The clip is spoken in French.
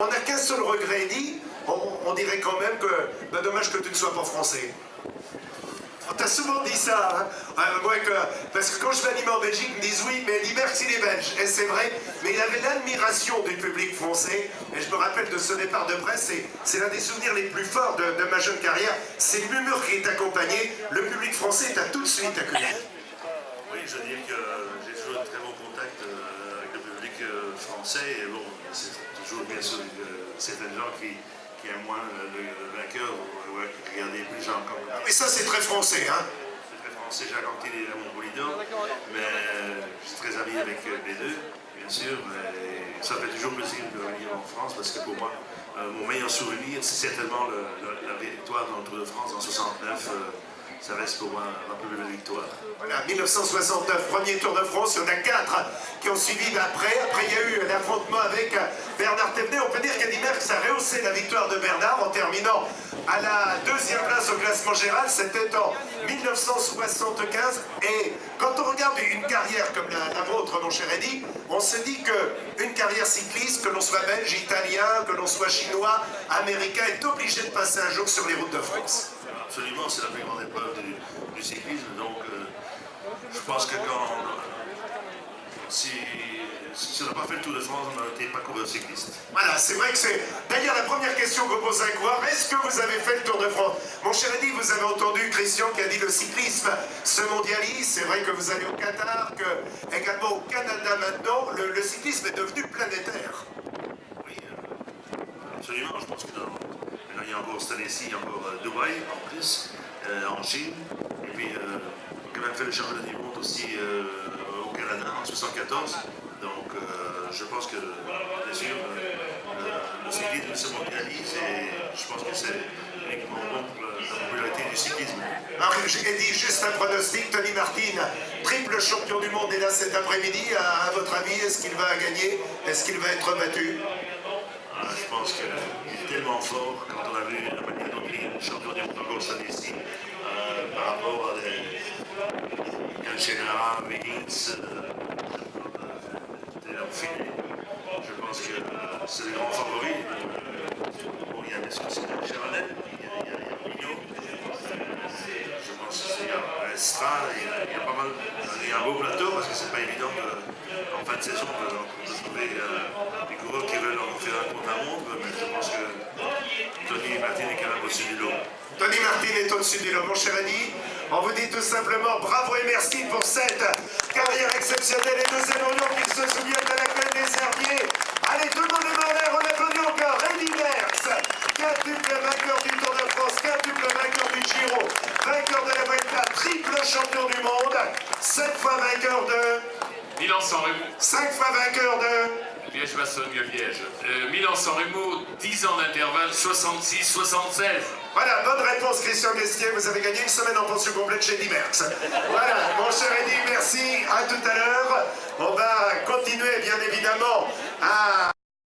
On n'a qu'un seul regret, Eddie. On dirait quand même que, dommage que tu ne sois pas français. On t'a souvent dit ça, hein. Parce que quand je vais animer en Belgique, ils me disent oui, mais Eddy Merckx il est belge, et c'est vrai, mais il avait l'admiration du public français, et je me rappelle de ce départ de presse, et c'est l'un des souvenirs les plus forts de ma jeune carrière, c'est l'humour qui est accompagné, le public français t'a tout de suite accueilli. Oui, je veux dire que j'ai toujours un très bon contact avec le public français, et bon, c'est toujours bien sûr certains gens qui aiment moins le vainqueur, ou regarder plus gens comme... Mais ça c'est très français, hein. C'est très français, Jacques Anquetil est mon Polydor, mais je suis très ami avec les deux, bien sûr, et ça fait toujours plaisir de venir en France, parce que pour moi, mon meilleur souvenir, c'est certainement la victoire dans le Tour de France en 69. Ça reste pour moi la plus belle victoire. Voilà, 1969, premier Tour de France, il y en a 4 qui ont suivi après. Après, il y a eu l'affrontement avec Bernard Thévenet. On peut dire qu'Eddy Merckx a rehaussé la victoire de Bernard en terminant à la 2e place au classement général. C'était en 1975. Et quand on regarde une carrière comme la vôtre, mon cher Eddy, on se dit qu'une carrière cycliste, que l'on soit belge, italien, que l'on soit chinois, américain, est obligé de passer un jour sur les routes de France. Absolument, c'est la plus grande épreuve du cyclisme, donc je pense que si on n'a pas fait le Tour de France, on n'était pas coureur cycliste. Voilà, c'est vrai que c'est d'ailleurs la première question qu'on pose à quoi, est-ce que vous avez fait le Tour de France? Mon cher Eddy, vous avez entendu Christian qui a dit le cyclisme se mondialise, c'est vrai que vous allez au Qatar, que également au Canada maintenant, le cyclisme est devenu planétaire. Oui, absolument, je pense que maintenant, il y a encore cette année-ci, il y a encore Dubaï en plus, en Chine, et puis on a quand même fait le championnat du monde aussi au Canada en 1974, donc je pense que, bien sûr, le cyclisme se mondialise et je pense que c'est uniquement bon pour la popularité du cyclisme. Alors, j'ai dit juste un pronostic, Tony Martin, triple champion du monde, est là cet après-midi, à votre avis, est-ce qu'il va gagner? Est-ce qu'il va être battu? Je pense qu'il est tellement fort quand on a vu la manière dont il est champion du monde encore cette année-ci par rapport à des Cancellara, Wiggins, Taylor Finney. Je pense que c'est les grands favoris. Bon, il y a bien sûr Chavanel, il y a Mignot. Je pense qu'il y a Estra, il y a pas mal. Il y a un beau plateau parce que c'est pas évident en fin de saison de trouver des coureurs qui veulent en faire un contre-la-montre, mais je pense que Tony Martin est quand même au-dessus du lot. Tony Martin est au-dessus du lot, mon cher Eddy. On vous dit tout simplement bravo et merci pour cette carrière exceptionnelle et nous aimerions qu'ils se souviennent de la Côte des Herbiers. Allez, tout le monde est en l'air, on applaudit encore Eddy Merckx, quintuple vainqueur du Tour de France, quintuple vainqueur du Giro, vainqueur de la Vuelta, triple champion du monde, 7 fois vainqueur de... Milan-San Remo. 5 fois vainqueur de... Liège-Bastogne-Liège. Milan-San Remo, 10 ans d'intervalle, 66-76. Voilà, bonne réponse Christian Guestier, vous avez gagné une semaine en pension complète chez Eddy Merckx. Voilà, mon cher Eddy, merci, à tout à l'heure. On va continuer bien évidemment à...